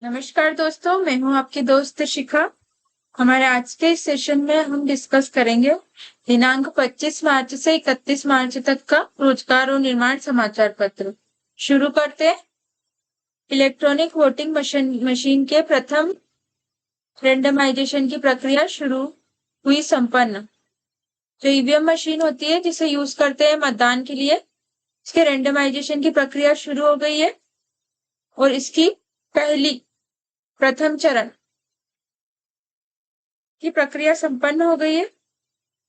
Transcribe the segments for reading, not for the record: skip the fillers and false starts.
नमस्कार दोस्तों, मैं हूं आपकी दोस्त शिखा। हमारे आज के इस सेशन में हम डिस्कस करेंगे दिनांक 25 मार्च से 31 मार्च तक का रोजगार और निर्माण समाचार पत्र। शुरू करते हैं। इलेक्ट्रॉनिक वोटिंग मशीन के प्रथम रेंडमाइजेशन की प्रक्रिया शुरू हुई संपन्न। जो ईवीएम मशीन होती है जिसे यूज करते हैं मतदान के लिए, इसके रेंडमाइजेशन की प्रक्रिया शुरू हो गई है और इसकी प्रथम चरण की प्रक्रिया संपन्न हो गई है।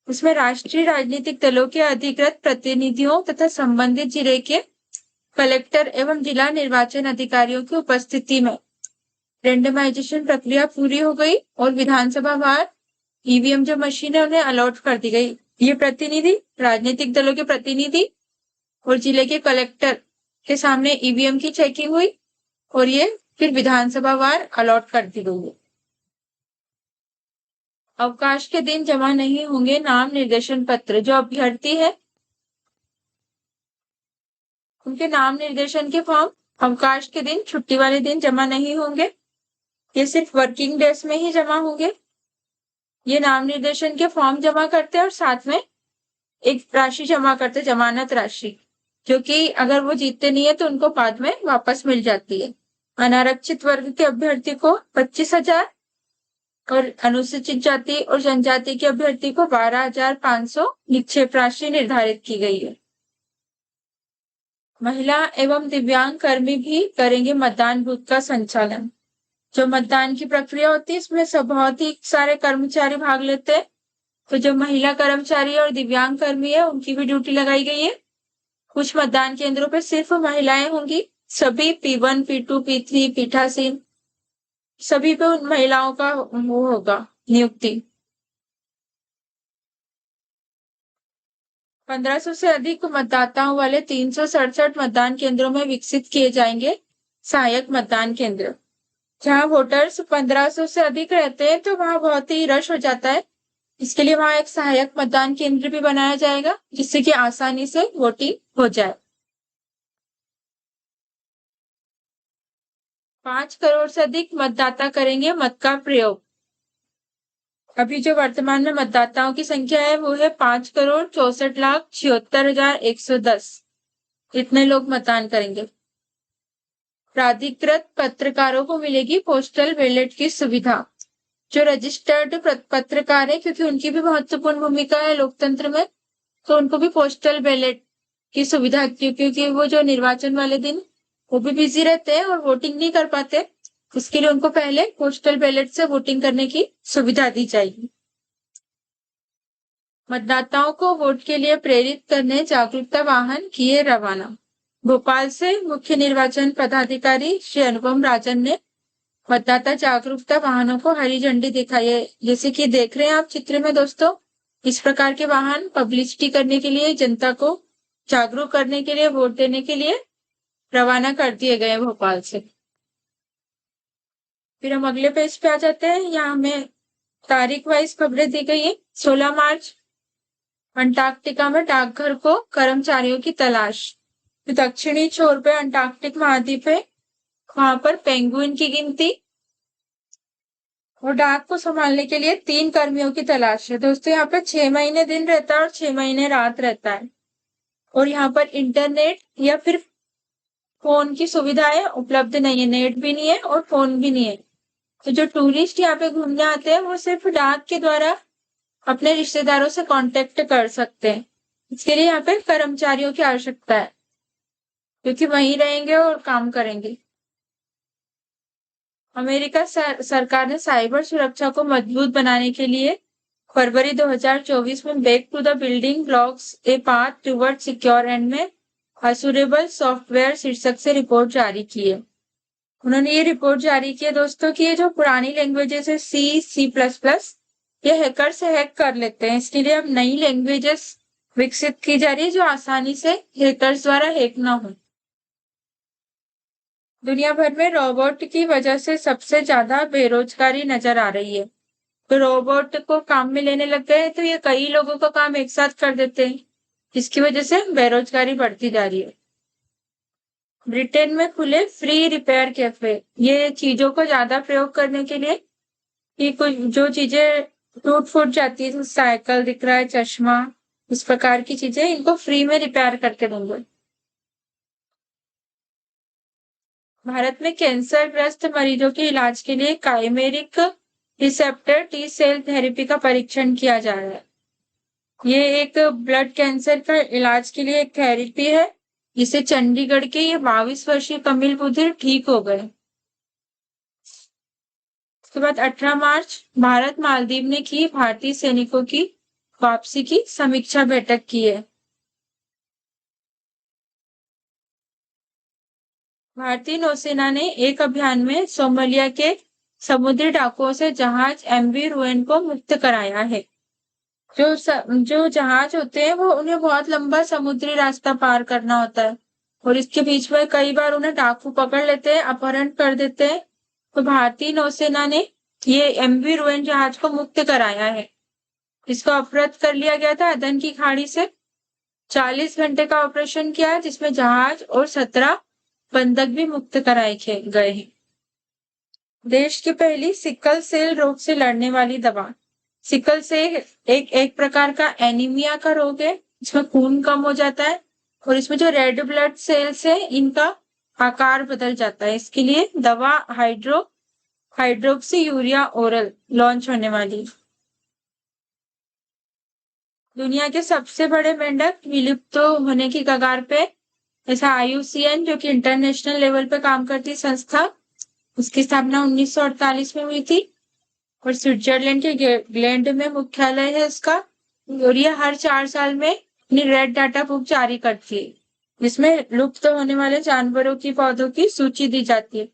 इसमें राष्ट्रीय राजनीतिक दलों के अधिकृत प्रतिनिधियों तथा संबंधित जिले के कलेक्टर एवं जिला निर्वाचन अधिकारियों की उपस्थिति में रेंडमाइजेशन प्रक्रिया पूरी हो गई और विधानसभा वार ईवीएम जो मशीन है उन्हें अलॉट कर दी गई। ये प्रतिनिधि राजनीतिक दलों के प्रतिनिधि और जिले के कलेक्टर के सामने ईवीएम की चेकिंग हुई और ये फिर विधानसभा वार अलॉट कर दी गई। अवकाश के दिन जमा नहीं होंगे नाम निर्देशन पत्र। जो अभ्यर्थी है उनके नाम निर्देशन के फॉर्म अवकाश के दिन, छुट्टी वाले दिन जमा नहीं होंगे। ये सिर्फ वर्किंग डेज में ही जमा होंगे। ये नाम निर्देशन के फॉर्म जमा करते हैं और साथ में एक राशि जमा करते, जमानत राशि, जो कि अगर वो जीतते नहीं है तो उनको बाद में वापस मिल जाती है। अनारक्षित वर्ग के अभ्यर्थी को 25,000 और अनुसूचित जाति और जनजाति के अभ्यर्थी को 12,500 निक्षेप राशि निर्धारित की गई है। महिला एवं दिव्यांग कर्मी भी करेंगे मतदान बूथ का संचालन। जो मतदान की प्रक्रिया होती है इसमें सब बहुत ही सारे कर्मचारी भाग लेते हैं। तो जो महिला कर्मचारी और दिव्यांग कर्मी है उनकी भी ड्यूटी लगाई गई है। कुछ मतदान केंद्रों पर सिर्फ महिलाएं होंगी। सभी P1, P2, P3, पीठासीन सभी पे उन महिलाओं का वो होगा नियुक्ति। 1500 से अधिक मतदाताओं वाले 367 मतदान केंद्रों में विकसित किए जाएंगे सहायक मतदान केंद्र। जहां वोटर्स 1500 से अधिक रहते हैं तो वहां बहुत ही रश हो जाता है। इसके लिए वहां एक सहायक मतदान केंद्र भी बनाया जाएगा जिससे कि आसानी से वोटिंग हो जाए। 5 करोड़ से अधिक मतदाता करेंगे मत का प्रयोग। अभी जो वर्तमान में मतदाताओं की संख्या है वो है 5,64,76,110। इतने लोग मतदान करेंगे। प्राधिकृत पत्रकारों को मिलेगी पोस्टल बैलेट की सुविधा। जो रजिस्टर्ड पत्रकार है, क्योंकि उनकी भी महत्वपूर्ण भूमिका है लोकतंत्र में, तो उनको भी पोस्टल बैलेट की सुविधा, क्योंकि वो जो निर्वाचन वाले दिन वो भी बिजी रहते हैं और वोटिंग नहीं कर पाते, उसके लिए उनको पहले पोस्टल बैलेट से वोटिंग करने की सुविधा दी जाएगी। मतदाताओं को वोट के लिए प्रेरित करने जागरूकता वाहन किए रवाना। भोपाल से मुख्य निर्वाचन पदाधिकारी श्री अनुपम राजन ने मतदाता जागरूकता वाहनों को हरी झंडी दिखाई है। जैसे कि देख रहे हैं आप चित्र में दोस्तों, इस प्रकार के वाहन पब्लिसिटी करने के लिए, जनता को जागरूक करने के लिए, वोट देने के लिए रवाना कर दिए गए भोपाल से। फिर हम अगले पेज पे आ जाते हैं। यहाँ हमें तारीख वाइज खबरें दी गई है। 16 मार्च अंटार्कटिका में डाकघर को कर्मचारियों की तलाश। दक्षिणी छोर पे अंटार्कटिक महाद्वीप है, वहां पर पेंगुइन की गिनती और डाक को संभालने के लिए 3 कर्मियों की तलाश है। दोस्तों यहाँ पर 6 महीने दिन रहता है और 6 महीने रात रहता है। और यहाँ पर इंटरनेट या फिर फोन की सुविधाएं उपलब्ध नहीं है, नेट भी नहीं है और फोन भी नहीं है। तो जो टूरिस्ट यहाँ पे घूमने आते हैं वो सिर्फ डाक के द्वारा अपने रिश्तेदारों से कांटेक्ट कर सकते हैं। इसके लिए यहाँ पे कर्मचारियों की आवश्यकता है, क्योंकि वहीं रहेंगे और काम करेंगे। अमेरिका सरकार ने साइबर सुरक्षा को मजबूत बनाने के लिए फरवरी 2024 में back to the building blocks a path toward secure and measurable software शीर्षक से रिपोर्ट जारी की है। उन्होंने ये रिपोर्ट जारी की है दोस्तों कि ये जो पुरानी लैंग्वेजेस है C++, ये हैकर से हैक कर लेते हैं। इसके लिए अब नई लैंग्वेजेस विकसित की जा रही है जो आसानी से हैकर्स द्वारा हैक ना हो। दुनिया भर में रोबोट की वजह से सबसे ज्यादा बेरोजगारी नजर आ रही है। तो रोबोट को काम में लेने लग गए तो ये कई लोगों का काम एक साथ कर देते हैं, जिसकी वजह से बेरोजगारी बढ़ती जा रही है। ब्रिटेन में खुले फ्री रिपेयर कैफे, ये चीजों को ज्यादा प्रयोग करने के लिए कि कुछ जो चीजें टूट फूट जाती है, साइकिल दिख रहा है, चश्मा, इस प्रकार की चीजें इनको फ्री में रिपेयर करके देंगे। भारत में कैंसर ग्रस्त मरीजों के इलाज के लिए chimeric receptor T cell therapy का परीक्षण किया जा रहा है। ये एक ब्लड कैंसर का इलाज के लिए एक थेरेपी है, जिसे चंडीगढ़ के ये 22 वर्षीय कमिल बुधिर ठीक हो गए। उसके बाद 18 मार्च भारत मालदीव ने की भारतीय सैनिकों की वापसी की समीक्षा बैठक की है। भारतीय नौसेना ने एक अभियान में सोमालिया के समुद्री डाकुओं से जहाज एमवी रुएन को मुक्त कराया है। जो जहाज होते हैं वो उन्हें बहुत लंबा समुद्री रास्ता पार करना होता है और इसके बीच में कई बार उन्हें डाकू पकड़ लेते हैं, अपहरण कर देते हैं। तो भारतीय नौसेना ने ये एमवी रुएन जहाज को मुक्त कराया है। इसको अपहृत कर लिया गया था अदन की खाड़ी से। 40 घंटे का ऑपरेशन किया जिसमें जहाज और 17 बंधक भी मुक्त कराए गए हैं। देश की पहली सिकल सेल रोग से लड़ने वाली दवा। सिकल सेल एक प्रकार का एनीमिया का रोग है, इसमें खून कम हो जाता है और इसमें जो रेड ब्लड सेल्स है इनका आकार बदल जाता है। इसके लिए दवा हाइड्रोक्सी यूरिया ओरल लॉन्च होने वाली। दुनिया के सबसे बड़े मेंढक विलुप्त होने की कगार पे, ऐसा IUCN जो कि इंटरनेशनल लेवल पे काम करती संस्था, उसकी स्थापना 1948 में हुई थी और स्विट्जरलैंड के ग्लैंड में मुख्यालय है इसका। और ये हर 4 साल में अपनी रेड डाटा बुक जारी करती है, जिसमें लुप्त होने वाले जानवरों की पौधों की सूची दी जाती है।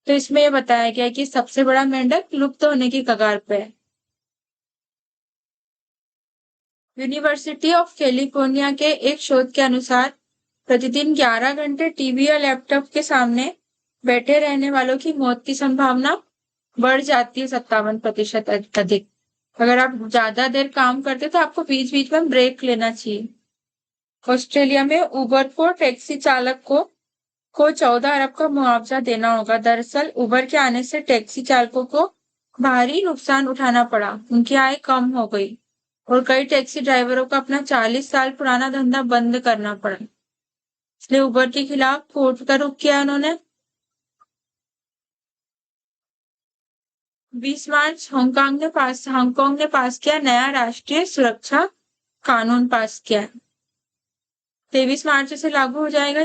तो इसमें यह बताया गया है कि सबसे बड़ा मेंढक लुप्त होने की कगार पे है। यूनिवर्सिटी ऑफ कैलिफोर्निया के एक शोध के अनुसार प्रतिदिन 11 घंटे टीवी या लैपटॉप के सामने बैठे रहने वालों की मौत की संभावना बढ़ जाती है 57% अधिक। अगर आप ज्यादा देर काम करते तो आपको बीच बीच में ब्रेक लेना चाहिए। ऑस्ट्रेलिया में उबर को टैक्सी चालक को 14 अरब का मुआवजा देना होगा। दरअसल उबर के आने से टैक्सी चालकों को भारी नुकसान उठाना पड़ा, उनकी आय कम हो गई और कई टैक्सी ड्राइवरों को अपना 40 साल पुराना धंधा बंद करना पड़ा। इसलिए उबर के खिलाफ कोर्ट का रुख किया उन्होंने। 20 मार्च हांगकांग ने पास किया नया राष्ट्रीय सुरक्षा कानून पास किया। 23 मार्च से लागू हो जाएगा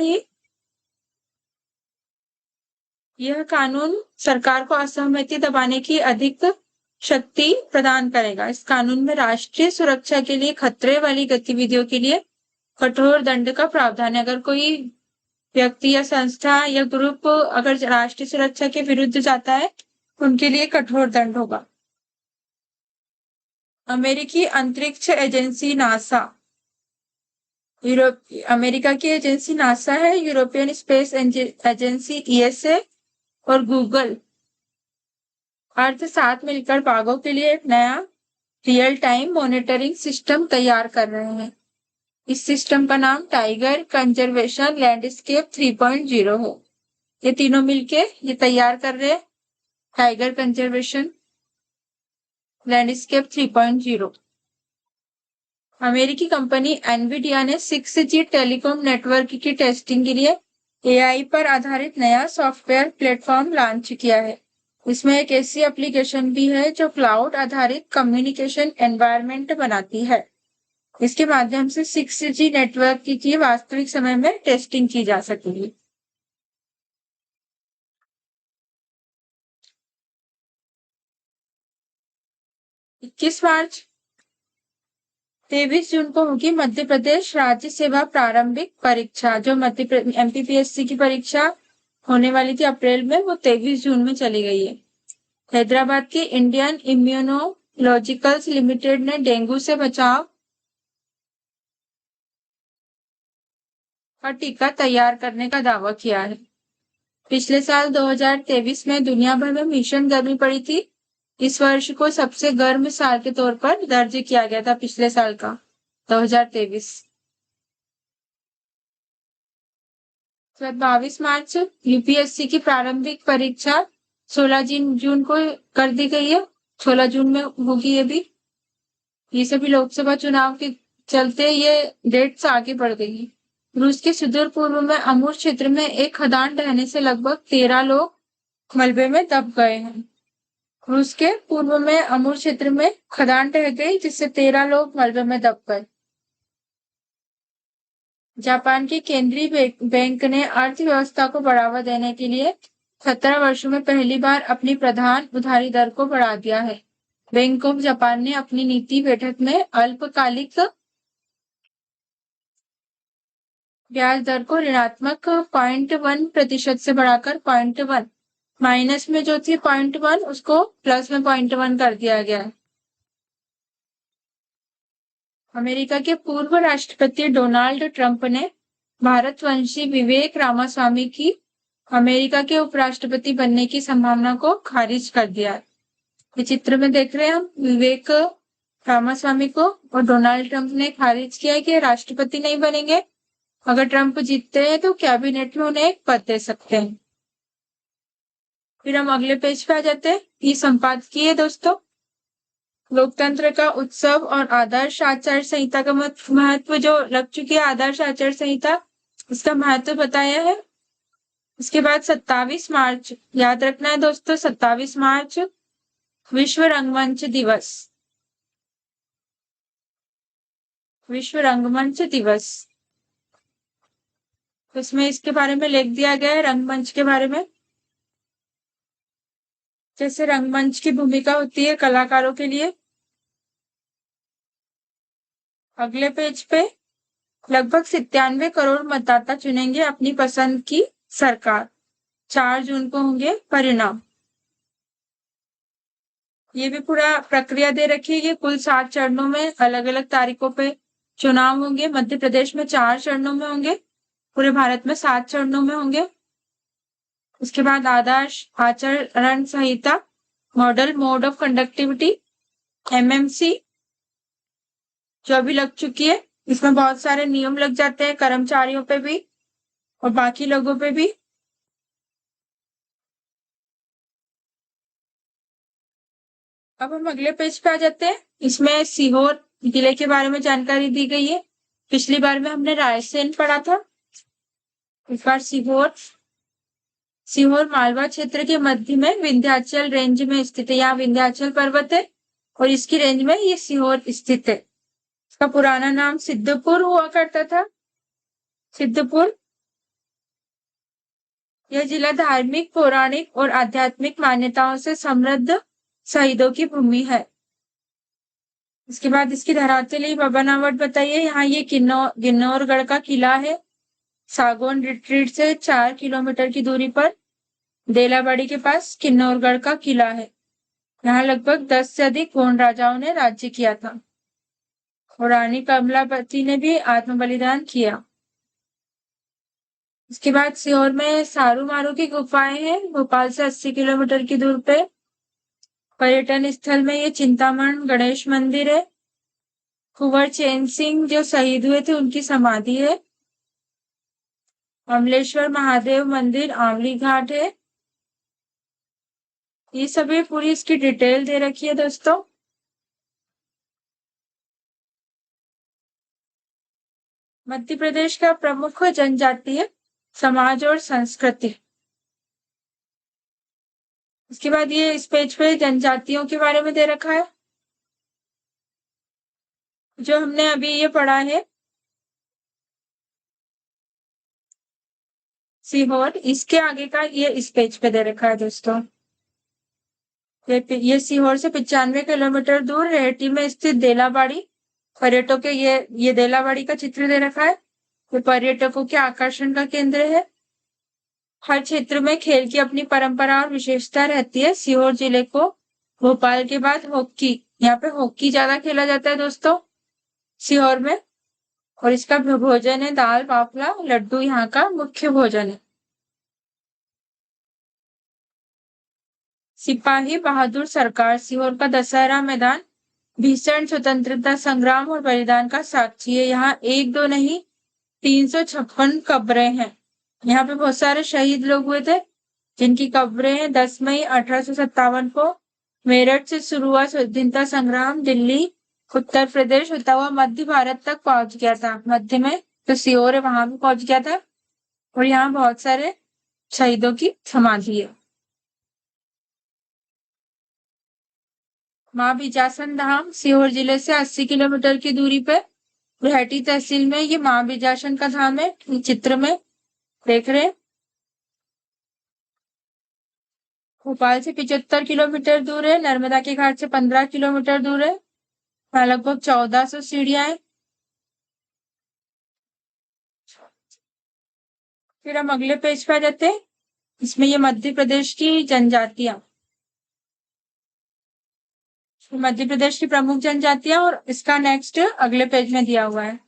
यह कानून सरकार को असहमति दबाने की अधिक शक्ति प्रदान करेगा। इस कानून में राष्ट्रीय सुरक्षा के लिए खतरे वाली गतिविधियों के लिए कठोर दंड का प्रावधान है। अगर कोई व्यक्ति या संस्था या ग्रुप अगर राष्ट्रीय सुरक्षा के विरुद्ध जाता है, उनके लिए कठोर दंड होगा। अमेरिकी अंतरिक्ष एजेंसी नासा, अमेरिका की एजेंसी नासा है, यूरोपियन स्पेस एजेंसी ESA और गूगल अर्थ साथ मिलकर बाघों के लिए एक नया रियल टाइम मॉनिटरिंग सिस्टम तैयार कर रहे हैं। इस सिस्टम का नाम टाइगर कंजर्वेशन लैंडस्केप 3.0 है। ये तीनों मिलके ये तैयार कर रहे हैं टाइगर कंजर्वेशन लैंडस्केप 3.0। अमेरिकी कंपनी एनवीडिया ने 6G टेलीकॉम नेटवर्क की टेस्टिंग के लिए AI पर आधारित नया सॉफ्टवेयर प्लेटफॉर्म लॉन्च किया है। इसमें एक ऐसी एप्लीकेशन भी है जो क्लाउड आधारित कम्युनिकेशन एनवायरनमेंट बनाती है। इसके माध्यम से 6G नेटवर्क की वास्तविक समय में टेस्टिंग की जा सकेगी। 21 मार्च 23 जून को होगी मध्य प्रदेश राज्य सेवा प्रारंभिक परीक्षा। जो MPPSC की परीक्षा होने वाली थी अप्रैल में, वो 23 जून में चली गई है। हैदराबाद की इंडियन इम्यूनोलॉजिकल्स लिमिटेड ने डेंगू से बचाव का टीका तैयार करने का दावा किया है। पिछले साल 2023 में दुनिया भर में भीषण गर्मी पड़ी थी। इस वर्ष को सबसे गर्म साल के तौर पर दर्ज किया गया था पिछले साल का 2023। 22 मार्च यूपीएससी की प्रारंभिक परीक्षा 16 जून को कर दी गई है। 16 जून में होगी ये सभी लोकसभा चुनाव के चलते ये डेट्स आगे बढ़ गई है। रूस के सुदूर पूर्व में अमूर क्षेत्र में एक खदान ढहने से लगभग 13 लोग मलबे में दब गए हैं। रूस के पूर्व में अमूर क्षेत्र में खदान ढह गई जिससे 13 लोग मलबे में दब गए। जापान के केंद्रीय बैंक ने अर्थव्यवस्था को बढ़ावा देने के लिए 17 वर्षों में पहली बार अपनी प्रधान उधारी दर को बढ़ा दिया है। बैंक ऑफ जापान ने अपनी नीति बैठक में अल्पकालिक ब्याज दर को ऋणात्मक 0.1% से बढ़ाकर 0.1 माइनस में जो थी 0.1 उसको प्लस में 0.1 कर दिया गया है। अमेरिका के पूर्व राष्ट्रपति डोनाल्ड ट्रंप ने भारतवंशी विवेक रामास्वामी की अमेरिका के उपराष्ट्रपति बनने की संभावना को खारिज कर दिया है। इस चित्र में देख रहे हैं हम विवेक रामास्वामी को, और डोनाल्ड ट्रंप ने खारिज किया कि राष्ट्रपति नहीं बनेंगे। अगर ट्रंप जीतते हैं तो कैबिनेट में उन्हें एक पद दे सकते हैं। फिर हम अगले पेज पे आ जाते हैं। ये संपादकीय है दोस्तों। लोकतंत्र का उत्सव और आदर्श आचार संहिता का महत्व जो लग चुकी है, आदर्श आचार संहिता, इसका महत्व बताया है। उसके बाद 27 मार्च याद रखना है दोस्तों, 27 मार्च विश्व रंगमंच दिवस। विश्व रंगमंच दिवस, इसमें इसके बारे में लिख दिया गया है रंगमंच के बारे में। जैसे रंगमंच की भूमिका होती है कलाकारों के लिए। अगले पेज पे लगभग 97 करोड़ मतदाता चुनेंगे अपनी पसंद की सरकार। 4 जून को होंगे परिणाम। ये भी पूरा प्रक्रिया दे रखी है। ये कुल 7 चरणों में अलग अलग तारीखों पे चुनाव होंगे। मध्य प्रदेश में 4 चरणों में होंगे, पूरे भारत में 7 चरणों में होंगे। उसके बाद आदर्श आचरण संहिता, model mode of conductivity, MMC जो अभी लग चुकी है। इसमें बहुत सारे नियम लग जाते हैं कर्मचारियों पे भी और बाकी लोगों पे भी। अब हम अगले पेज पे आ जाते हैं। इसमें सीहोर जिले के बारे में जानकारी दी गई है। पिछली बार में हमने रायसेन पढ़ा था, इस बार सीहोर। सीहोर मालवा क्षेत्र के मध्य में विंध्याचल रेंज में स्थित है। यहाँ विंध्याचल पर्वत है और इसकी रेंज में ये सीहोर स्थित है। इसका पुराना नाम सिद्धपुर हुआ करता था, सिद्धपुर। यह जिला धार्मिक, पौराणिक और आध्यात्मिक मान्यताओं से समृद्ध शहीदों की भूमि है। इसके बाद इसकी धरातली बनावट बताइए। यहाँ ये किन्नौरगढ़ का किला है। सागौन रिट्रीट से 4 किलोमीटर की दूरी पर देलाबाड़ी के पास किन्नौरगढ़ का किला है। यहाँ लगभग 10 से अधिक गोंड राजाओं ने राज्य किया था और रानी कमलापति ने भी आत्म बलिदान किया। इसके बाद सीहोर में सारू मारू की गुफाएं हैं, भोपाल से 80 किलोमीटर की दूर पे। पर्यटन स्थल में ये चिंतामण गणेश मंदिर है। कुंवर चैन सिंह जो शहीद हुए थे उनकी समाधि है। अमलेश्वर महादेव मंदिर आमली घाट है। ये सभी पूरी इसकी डिटेल दे रखी है दोस्तों। मध्य प्रदेश का प्रमुख जनजातीय समाज और संस्कृति। इसके बाद ये इस पेज पे जनजातियों के बारे में दे रखा है जो हमने अभी ये पढ़ा है सीहोर। इसके आगे का ये इस पेज पे दे रखा है दोस्तों। ये सीहोर से 95 किलोमीटर दूर रेहटी में स्थित देलाबाड़ी पर्यटकों के ये देलाबाड़ी का चित्र दे रखा है। ये पर्यटकों के आकर्षण का केंद्र है। हर क्षेत्र में खेल की अपनी परंपरा और विशेषता रहती है। सीहोर जिले को भोपाल के बाद हॉकी, यहाँ पे हॉकी ज्यादा खेला जाता है दोस्तों सीहोर में। और इसका भोजन है दाल बाफला लड्डू, यहाँ का मुख्य भोजन है। सिपाही बहादुर सरकार सीहोर का दशहरा मैदान भीषण स्वतंत्रता संग्राम और बलिदान का साक्षी है। यहाँ 1 2 नहीं 356 कब्रें हैं। यहाँ पे बहुत सारे शहीद लोग हुए थे जिनकी कब्रें हैं। 10 मई 1857 को मेरठ से शुरू हुआ स्वतंत्रता संग्राम दिल्ली उत्तर प्रदेश होता हुआ मध्य भारत तक पहुंच गया था। मध्य में तो सीहोर है, वहां भी पहुंच गया था। और यहाँ बहुत सारे शहीदों की समाधि है। माँ बिजासन धाम सीहोर जिले से 80 किलोमीटर की दूरी पे गुरहटी तहसील में ये माँ बिजासन का धाम है। चित्र में देख रहे हैं। भोपाल से 75 किलोमीटर दूर है। नर्मदा के घाट से 15 किलोमीटर दूर है। लगभग 1400 सीढ़ियां हैं। फिर हम अगले पेज पे आ जाते हैं। इसमें ये मध्य प्रदेश की जनजातियां, मध्य प्रदेश की प्रमुख जनजातियां, और इसका नेक्स्ट अगले पेज में दिया हुआ है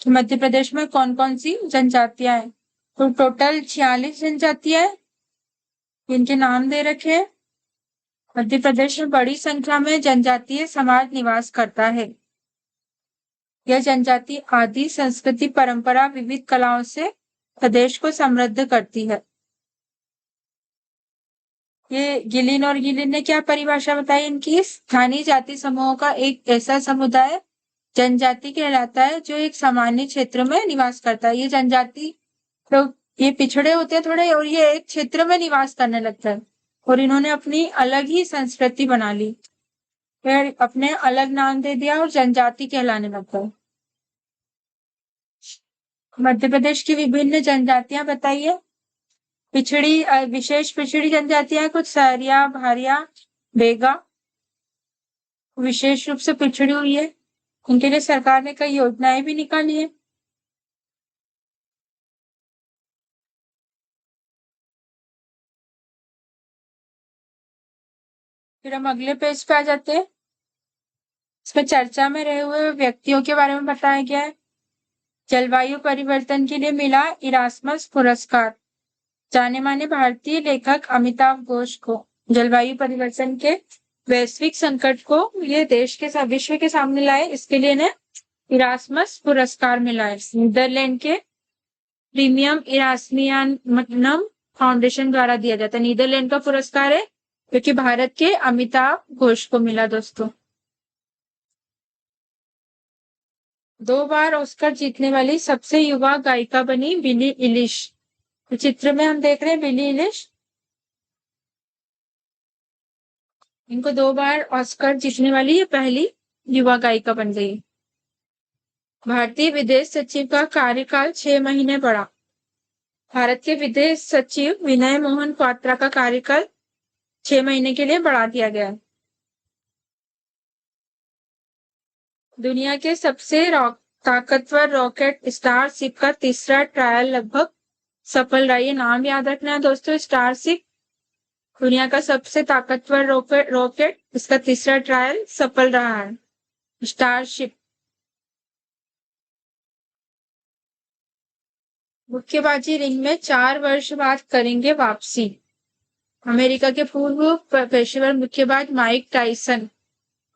कि मध्य प्रदेश में कौन कौन सी जनजातियां हैं। तो टोटल 46 जनजातियां हैं, इनके नाम दे रखे हैं। मध्य प्रदेश में बड़ी संख्या में जनजातीय समाज निवास करता है। यह जनजाति आदि संस्कृति परंपरा विविध कलाओं से प्रदेश को समृद्ध करती है। ये गिलिन और गिलिन ने क्या परिभाषा बताई इनकी? स्थानीय जाति समूहों का एक ऐसा समुदाय जनजाति कहलाता है जो एक सामान्य क्षेत्र में निवास करता है। ये जनजाति लोग ये पिछड़े होते हैं थोड़े, और ये एक क्षेत्र में निवास करने लगता है और इन्होंने अपनी अलग ही संस्कृति बना ली, फिर अपने अलग नाम दे दिया और जनजाति कहलाने लगता है। मध्य प्रदेश की विभिन्न जनजातियां बताइए। पिछड़ी विशेष पिछड़ी जनजातियां कुछ सहरिया भारिया बेगा विशेष रूप से पिछड़ी हुई है। उनके लिए सरकार ने कई योजनाएं भी निकाली है। फिर हम अगले पेज पे आ जाते हैं। इसमें चर्चा में रहे हुए व्यक्तियों के बारे में बताया गया है। जलवायु परिवर्तन के लिए मिला इरास्मस पुरस्कार। जाने माने भारतीय लेखक अमिताभ घोष को जलवायु परिवर्तन के वैश्विक संकट को ये देश के विश्व के सामने लाए, इसके लिए इन्हें इरास्मस पुरस्कार मिला है। नीदरलैंड के प्रीमियम इरास्मियनम फाउंडेशन द्वारा दिया जाता है। नीदरलैंड का पुरस्कार है जो कि भारत के अमिताभ घोष को मिला। दोस्तों, 2 बार ऑस्कर जीतने वाली सबसे युवा गायिका बनी बिली इलिश। चित्र में हम देख रहे हैं बिली इलिश, इनको 2 बार ऑस्कर जीतने वाली ये पहली युवा गायिका बन गई। भारतीय विदेश सचिव का कार्यकाल 6 महीने बढ़ा। भारत के विदेश सचिव विनय मोहन क्वात्रा का कार्यकाल 6 महीने के लिए बढ़ा दिया गया है। दुनिया के सबसे ताकतवर रॉकेट स्टारशिप का तीसरा ट्रायल लगभग सफल रहा। ये नाम याद रखना है दोस्तों, स्टारशिप दुनिया का सबसे ताकतवर रॉकेट, इसका तीसरा ट्रायल सफल रहा है। स्टारशिप। मुक्केबाजी रिंग में 4 वर्ष बाद करेंगे वापसी। अमेरिका के पूर्व पेशेवर मुक्केबाज माइक टाइसन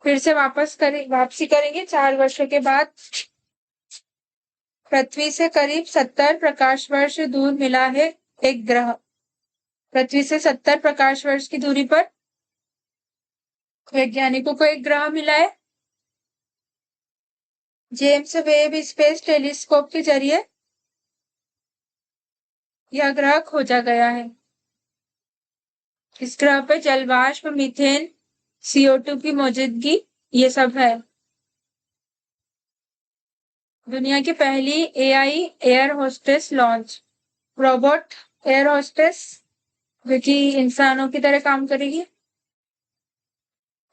फिर से वापसी करेंगे 4 वर्षों के बाद। पृथ्वी से करीब 70 प्रकाश वर्ष दूर मिला है एक ग्रह। पृथ्वी से 70 प्रकाश वर्ष की दूरी पर वैज्ञानिकों को एक ग्रह मिला है। जेम्स वेब स्पेस टेलीस्कोप के जरिए यह ग्रह खोजा गया है। इस ग्रह पर जलवाष्प, मीथेन, CO2 की मौजूदगी ये सब है। दुनिया की पहली AI air hostess launch. Robot air hostess जो कि इंसानों की तरह काम करेगी।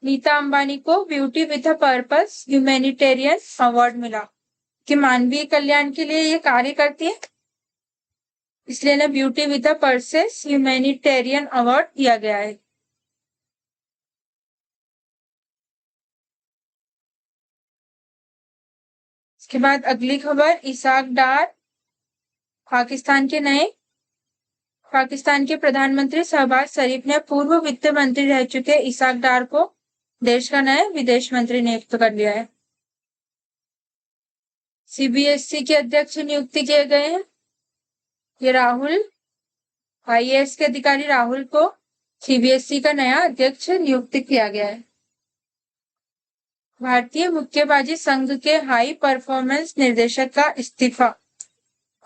नीता अंबानी को beauty with a purpose humanitarian award मिला कि मानवीय कल्याण के लिए ये कार्य करती है, इसलिए ना beauty with a purpose humanitarian award दिया गया है। इसके बाद अगली खबर, इसाक डार पाकिस्तान के प्रधानमंत्री शहबाज शरीफ ने पूर्व वित्त मंत्री रह चुके इसाक डार को देश का नया विदेश मंत्री नियुक्त कर लिया है। CBSE के अध्यक्ष नियुक्त किए गए हैं। ये राहुल आईएएस के अधिकारी राहुल को सीबीएसई का नया अध्यक्ष नियुक्त किया गया है। भारतीय मुक्केबाजी संघ के हाई परफॉर्मेंस निर्देशक का इस्तीफा।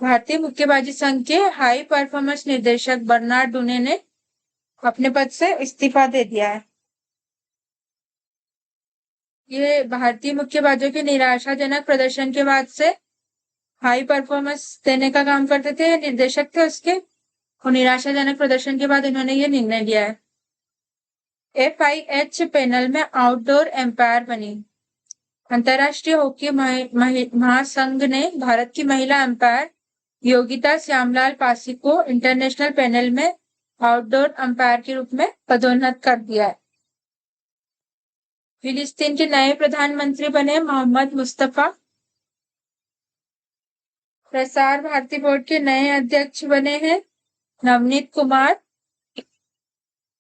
भारतीय मुक्केबाजी संघ के हाई परफॉर्मेंस निर्देशक बर्नार्ड डूने ने अपने पद से इस्तीफा दे दिया है। ये भारतीय मुक्केबाजों के निराशाजनक प्रदर्शन के बाद से हाई परफॉर्मेंस देने का काम करते थे, निर्देशक थे उसके, और निराशाजनक प्रदर्शन के बाद इन्होंने ये निर्णय लिया है। FIH पैनल में आउटडोर एम्पायर बनी। अंतर्राष्ट्रीय हॉकी महासंघ ने भारत की महिला एम्पायर योगिता श्यामलाल पासी को इंटरनेशनल पैनल में आउटडोर एम्पायर के रूप में पदोन्नत कर दिया है। फिलिस्तीन के नए प्रधानमंत्री बने मोहम्मद मुस्तफा। प्रसार भारती बोर्ड के नए अध्यक्ष बने हैं नवनीत कुमार।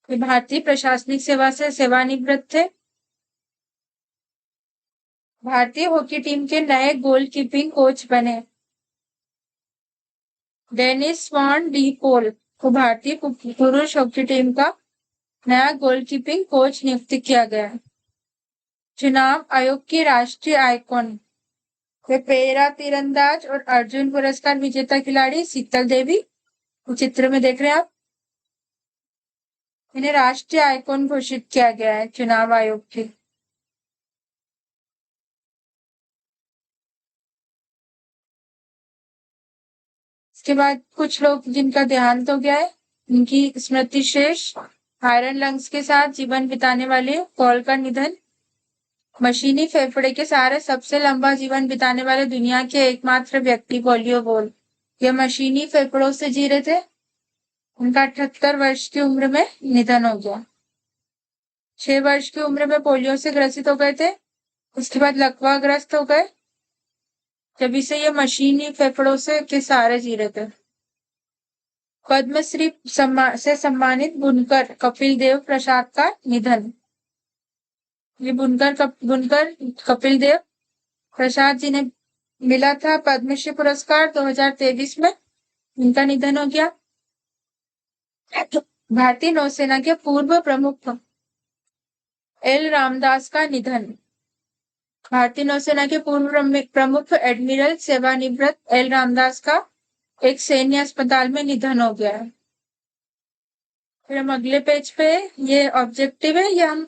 भारतीय प्रशासनिक सेवा से सेवानिवृत्त थे। भारतीय हॉकी टीम के नए गोलकीपिंग कोच बने डेनिस वॉन डी पोल को भारतीय पुरुष हॉकी टीम का नया गोलकीपिंग कोच नियुक्त किया गया। चुनाव आयोग की राष्ट्रीय आइकॉन वे पैरा तीरंदाज और अर्जुन पुरस्कार विजेता खिलाड़ी शीतल देवी, चित्र में देख रहे हैं आप, इन्हें राष्ट्रीय आइकॉन घोषित किया गया है चुनाव आयोग की। इसके बाद कुछ लोग जिनका देहांत हो गया है, उनकी स्मृति शेष। आयरन लंग्स के साथ जीवन बिताने वाले पॉल का निधन। मशीनी फेफड़े के सहारे सबसे लंबा जीवन बिताने वाले दुनिया के एकमात्र व्यक्ति पोलियो बोल। यह मशीनी फेफड़ों से जी रहे थे। उनका 78 वर्ष की उम्र में निधन हो गया। 6 वर्ष की उम्र में पोलियो से ग्रसित हो गए थे, उसके बाद लकवा ग्रस्त हो गए, जब से ये मशीनी फेफड़ों से के सहारे जी रहे थे। पद्मश्री से सम्मानित बुनकर कपिल देव प्रसाद का निधन। ये बुनकर कपिल देव प्रसाद जी ने मिला था पद्मश्री पुरस्कार 2023 में, इनका निधन हो गया। भारतीय नौसेना के पूर्व प्रमुख एल रामदास का निधन। भारतीय नौसेना के पूर्व प्रमुख एडमिरल सेवानिवृत्त एल रामदास का एक सैन्य अस्पताल में निधन हो गया है। फिर हम अगले पेज पे, ये ऑब्जेक्टिव है, ये हम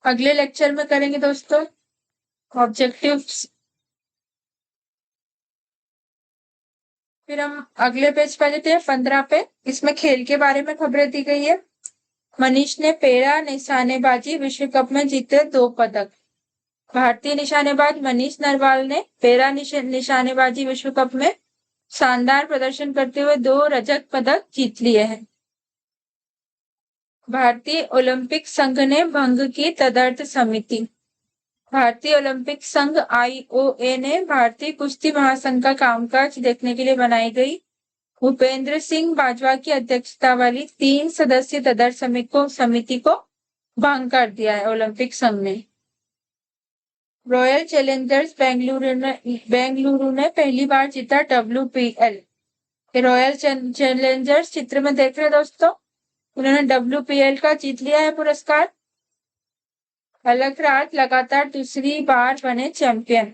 अगले लेक्चर में करेंगे दोस्तों। ऑब्जेक्टिव्स फिर हम अगले पेज पे लेते हैं 15 पे। इसमें खेल के बारे में खबरें दी गई है। मनीष ने पैरा निशानेबाजी विश्व कप में जीते 2 पदक। भारतीय निशानेबाज मनीष नरवाल ने पैरा निशानेबाजी विश्व कप में शानदार प्रदर्शन करते हुए 2 रजत पदक जीत लिए हैं। भारतीय ओलंपिक संघ ने भंग की तदर्थ समिति। भारतीय ओलंपिक संघ IOA ने भारतीय कुश्ती महासंघ का कामकाज देखने के लिए बनाई गई भूपेंद्र सिंह बाजवा की अध्यक्षता वाली 3 सदस्यीय तदर्थ समिति को भंग कर दिया है ओलंपिक संघ ने। रॉयल चैलेंजर्स बेंगलुरु ने पहली बार जीता WPL। रॉयल चैलेंजर्स चित्र में देख रहे दोस्तों, उन्होंने WPL का जीत लिया है पुरस्कार। अलकराज लगातार दूसरी बार बने चैंपियन।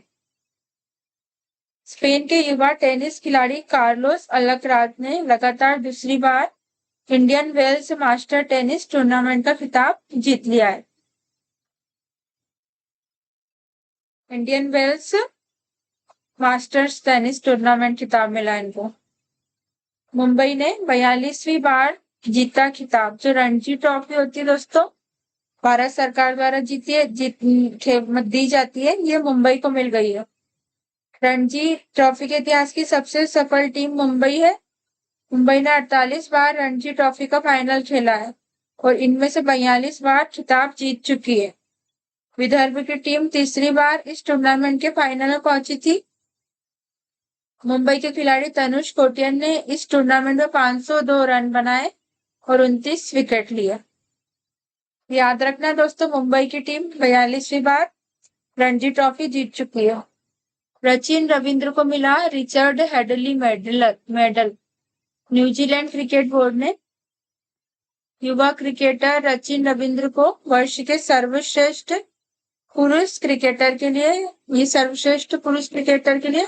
स्पेन के युवा टेनिस खिलाड़ी कार्लोस अलकराज ने लगातार दूसरी बार Indian Wells master tennis tournament का खिताब जीत लिया है। Indian Wells masters tennis tournament खिताब मिला इनको। मुंबई ने 42वीं बार जीता खिताब। जो रणजी ट्रॉफी होती है दोस्तों, भारत सरकार द्वारा दी जाती है, ये मुंबई को मिल गई है। रणजी ट्रॉफी के इतिहास की सबसे सफल टीम मुंबई है। मुंबई ने 48 बार रणजी ट्रॉफी का फाइनल खेला है और इनमें से 42 बार खिताब जीत चुकी है। विदर्भ की टीम तीसरी बार इस टूर्नामेंट के फाइनल में पहुंची थी। मुंबई के खिलाड़ी तनुष कोटियन ने इस टूर्नामेंट में 502 रन बनाए और 29 विकेट लिए। याद रखना दोस्तों, मुंबई की टीम 42वीं बार रणजी ट्रॉफी जीत चुकी है। सचिन रविंद्र को मिला Richard Hadlee medal. New Zealand cricket board ने युवा क्रिकेटर सचिन रविंद्र को वर्ष के सर्वश्रेष्ठ पुरुष क्रिकेटर के लिए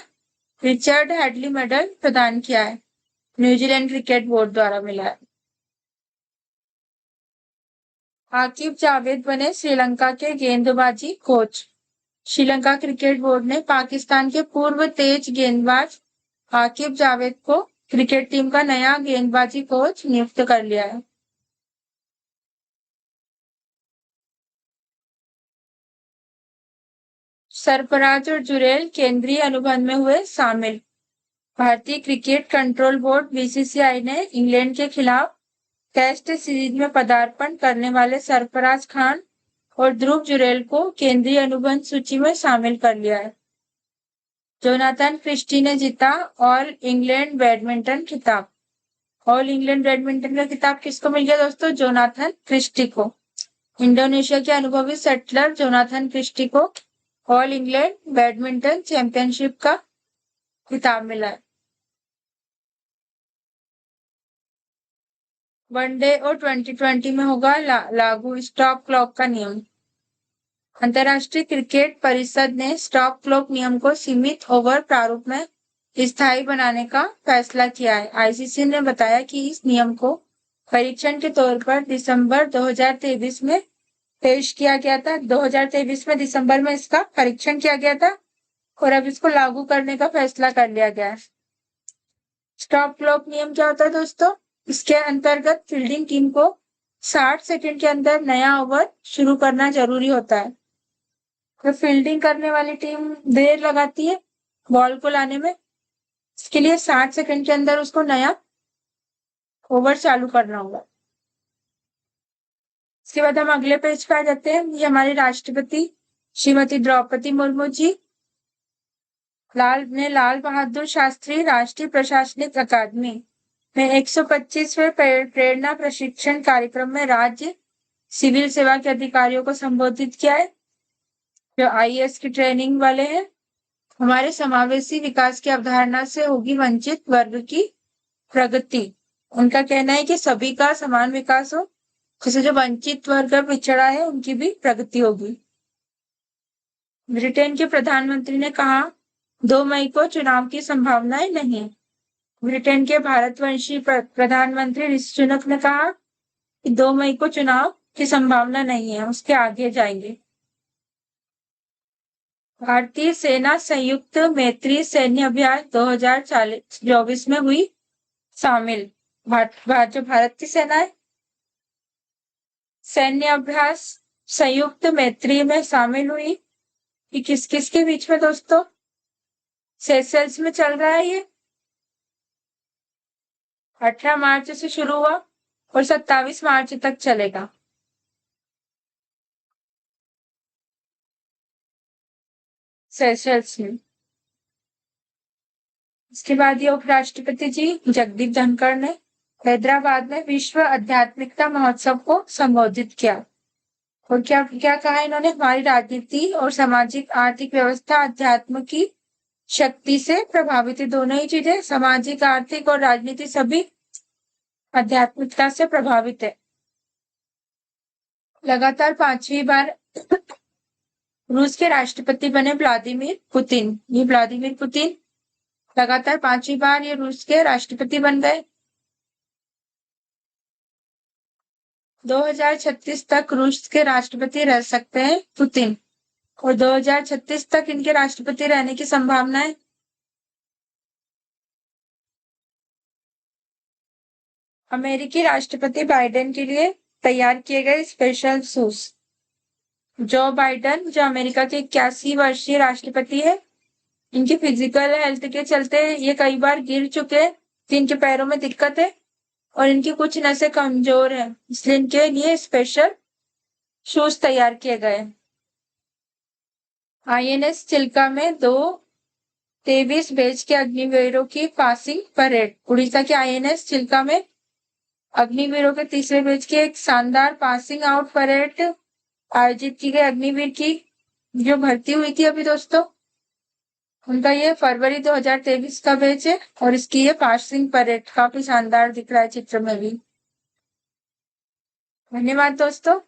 रिचर्ड हैडली मेडल प्रदान किया है। न्यूजीलैंड क्रिकेट बोर्ड द्वारा मिला है। आकिब जावेद बने श्रीलंका के गेंदबाजी कोच। श्रीलंका क्रिकेट बोर्ड ने पाकिस्तान के पूर्व तेज गेंदबाज आकिब जावेद को क्रिकेट टीम का नया गेंदबाजी कोच नियुक्त कर लिया है। सरफराज और जुरेल केंद्रीय अनुबंध में हुए शामिल। भारतीय क्रिकेट कंट्रोल बोर्ड बीसीसीआई ने इंग्लैंड के खिलाफ टेस्ट सीरीज में पदार्पण करने वाले सरफराज खान और ध्रुव जुरेल को केंद्रीय अनुबंध सूची में शामिल कर लिया है। जोनाथन क्रिस्टी ने जीता ऑल इंग्लैंड बैडमिंटन खिताब। ऑल इंग्लैंड बैडमिंटन का खिताब किसको मिल गया दोस्तों? जोनाथन क्रिस्टी को। इंडोनेशिया के अनुभवी सेटलर जोनाथन क्रिस्टी को ऑल इंग्लैंड बैडमिंटन चैंपियनशिप का खिताब मिला है। वनडे और 2020 में होगा लागू स्टॉप क्लॉक का नियम। अंतर्राष्ट्रीय क्रिकेट परिषद ने स्टॉप क्लॉक नियम को सीमित ओवर प्रारूप में स्थायी बनाने का फैसला किया है। आईसीसी ने बताया कि इस नियम को परीक्षण के तौर पर दिसंबर 2023 में पेश किया गया था। 2023 में दिसंबर में इसका परीक्षण किया गया था और अब इसको लागू करने का फैसला कर लिया गया है। स्टॉप क्लॉक नियम क्या होता है दोस्तों? इसके अंतर्गत फील्डिंग टीम को 60 सेकंड के अंदर नया ओवर शुरू करना जरूरी होता है। तो फील्डिंग करने वाली टीम देर लगाती है बॉल को लाने में, इसके लिए 60 सेकंड के अंदर उसको नया ओवर चालू करना होगा। इसके बाद हम अगले पेज पे आ जाते हैं। ये हमारी राष्ट्रपति श्रीमती द्रौपदी मुर्मू जी लाल बहादुर शास्त्री राष्ट्रीय प्रशासनिक अकादमी में 125वें प्रेरणा प्रशिक्षण कार्यक्रम में राज्य सिविल सेवा के अधिकारियों को संबोधित किया है, जो आईएएस की ट्रेनिंग वाले हैं। हमारे समावेशी विकास की अवधारणा से होगी वंचित वर्ग की प्रगति। उनका कहना है कि सभी का समान विकास हो, जैसे जो वंचित वर्ग पिछड़ा है उनकी भी प्रगति होगी। ब्रिटेन के प्रधानमंत्री ने कहा 2 मई को चुनाव की संभावनाएं नहीं। ब्रिटेन के भारतवंशी प्रधानमंत्री ऋषि सुनक ने कहा कि 2 मई को चुनाव की संभावना नहीं है, उसके आगे जाएंगे। भारतीय सेना संयुक्त मैत्री सैन्य अभ्यास 2024 में हुई शामिल। जो भारत की सेना है सैन्य अभ्यास संयुक्त मैत्री में शामिल हुई। कि किस किस के बीच में दोस्तों? सेशेल्स में चल रहा है ये। 18 मार्च से शुरू हुआ और 27 मार्च तक चलेगा। सेशेल्स में। इसके बाद ये उपराष्ट्रपति जी जगदीप धनखड़ ने हैदराबाद में विश्व आध्यात्मिकता महोत्सव को संबोधित किया। और क्या क्या कहा इन्होंने? हमारी राजनीति और सामाजिक आर्थिक व्यवस्था अध्यात्म की शक्ति से प्रभावित है। दोनों ही चीजें, सामाजिक आर्थिक और राजनीति, सभी आध्यात्मिकता से प्रभावित है। लगातार 5वीं बार रूस के राष्ट्रपति बने व्लादिमीर पुतिन। ये व्लादिमीर पुतिन लगातार 5वीं बार ये रूस के राष्ट्रपति बन गए। 2036 तक रूस के राष्ट्रपति रह सकते हैं पुतिन, और 2036 तक इनके राष्ट्रपति रहने की संभावना है। अमेरिकी राष्ट्रपति बाइडेन के लिए तैयार किए गए स्पेशल शूज। जो बाइडेन, जो अमेरिका के 81 वर्षीय राष्ट्रपति है, इनकी फिजिकल हेल्थ के चलते ये कई बार गिर चुके हैं, इनके पैरों में दिक्कत है और इनकी कुछ नसें कमजोर है, इसलिए इनके लिए स्पेशल शूज तैयार किए गए। आईएनएस चिल्का में 2 23 बैच के अग्निवीरों की पासिंग परेड। उड़ीसा के आईएनएस चिल्का में अग्निवीरों के 3रे बैच की एक शानदार पासिंग आउट परेड आयोजित की गई। अग्निवीर की जो भर्ती हुई थी अभी दोस्तों, उनका ये फरवरी 2023 का बैच है और इसकी ये पासिंग परेड काफी शानदार दिख रहा है चित्र में भी। धन्यवाद दोस्तों।